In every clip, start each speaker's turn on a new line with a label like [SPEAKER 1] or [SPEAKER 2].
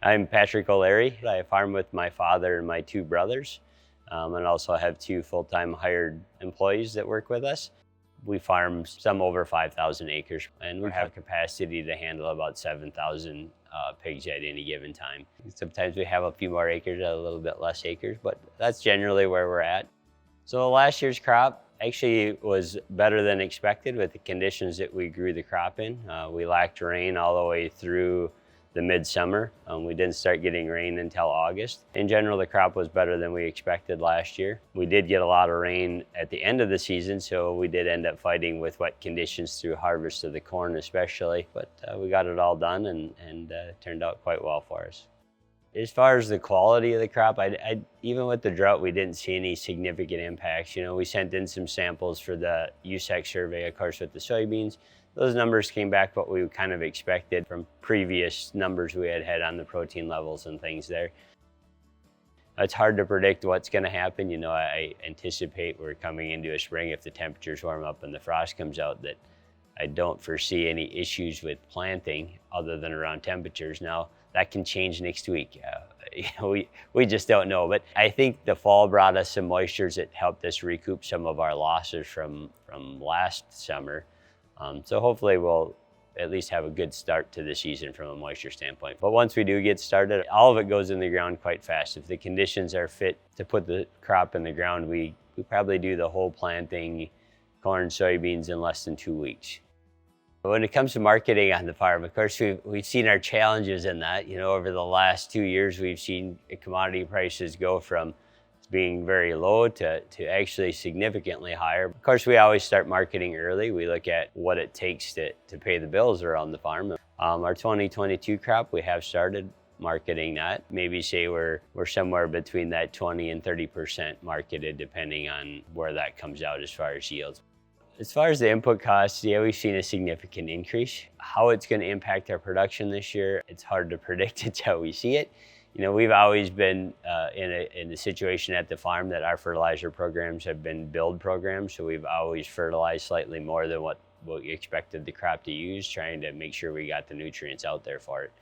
[SPEAKER 1] I'm Patrick O'Leary. I farm with my father and my two brothers, and also have two full-time hired employees that work with us. We farm some over 5,000 acres, and we have capacity to handle about 7,000 pigs at any given time. Sometimes we have a few more acres, a little bit less acres, but that's generally where we're at. So last year's crop actually was better than expected with the conditions that we grew the crop in. We lacked rain all the way through the midsummer. We didn't start getting rain until August. In general, the crop was better than we expected last year. We did get a lot of rain at the end of the season, so we did end up fighting with wet conditions through harvest of the corn especially, but we got it all done and turned out quite well for us. As far as the quality of the crop, even with the drought, we didn't see any significant impacts. You know, we sent in some samples for the USEC survey, of course, with the soybeans. Those numbers came back what we kind of expected from previous numbers we had had on the protein levels and things there. It's hard to predict what's going to happen. You know, I anticipate we're coming into a spring if the temperatures warm up and the frost comes out, that I don't foresee any issues with planting other than around temperatures. Now, that can change next week. We just don't know. But I think the fall brought us some moistures that helped us recoup some of our losses from last summer. So hopefully we'll at least have a good start to the season from a moisture standpoint. But once we do get started, all of it goes in the ground quite fast. If the conditions are fit to put the crop in the ground, we probably do the whole planting, corn, soybeans, in less than 2 weeks. When it comes to marketing on the farm, of course, we've seen our challenges in that. You know, over the last 2 years, we've seen commodity prices go from being very low to actually significantly higher. Of course, we always start marketing early. We look at what it takes to pay the bills around the farm. Our 2022 crop, we have started marketing that. Maybe say we're somewhere between that 20 and 30% marketed, depending on where that comes out as far as yields. As far as the input costs, yeah, we've seen a significant increase. How it's going to impact our production this year, it's hard to predict until we see it. You know, we've always been in a situation at the farm that our fertilizer programs have been build programs, so we've always fertilized slightly more than what we expected the crop to use, trying to make sure we got the nutrients out there for it.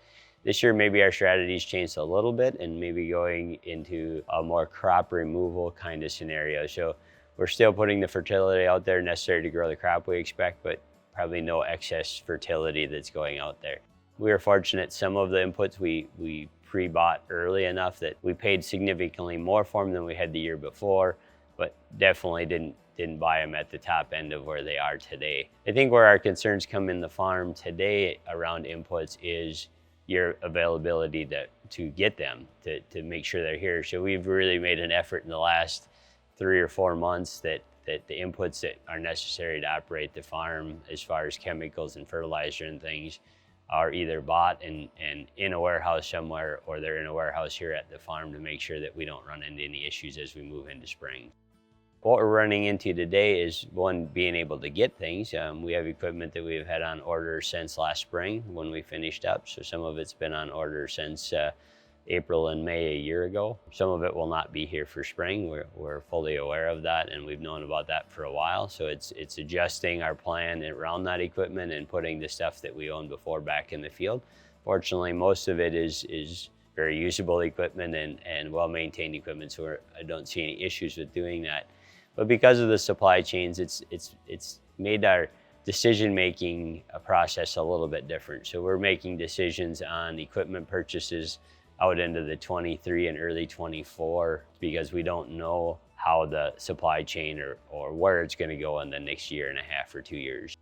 [SPEAKER 1] This year, maybe our strategy's changed a little bit and maybe going into a more crop removal kind of scenario. So we're still putting the fertility out there necessary to grow the crop we expect, but probably no excess fertility that's going out there. We were fortunate some of the inputs we pre-bought early enough that we paid significantly more for them than we had the year before, but definitely didn't buy them at the top end of where they are today. I think where our concerns come in the farm today around inputs is your availability to get them, to make sure they're here. So we've really made an effort in the last 3 or 4 months that the inputs that are necessary to operate the farm, as far as chemicals and fertilizer and things, are either bought and in a warehouse somewhere, or they're in a warehouse here at the farm to make sure that we don't run into any issues as we move into spring. What we're running into today is, one, being able to get things. We have equipment that we've had on order since last spring when we finished up. So some of it's been on order since April and May a year ago. Some of it will not be here for spring. We're fully aware of that, and we've known about that for a while. So it's adjusting our plan around that equipment and putting the stuff that we owned before back in the field. Fortunately, most of it is very usable equipment and well-maintained equipment, so I don't see any issues with doing that. But because of the supply chains, it's made our decision-making process a little bit different. So we're making decisions on equipment purchases out into the 23 and early 24 because we don't know how the supply chain or where it's going to go in the next year and a half or 2 years.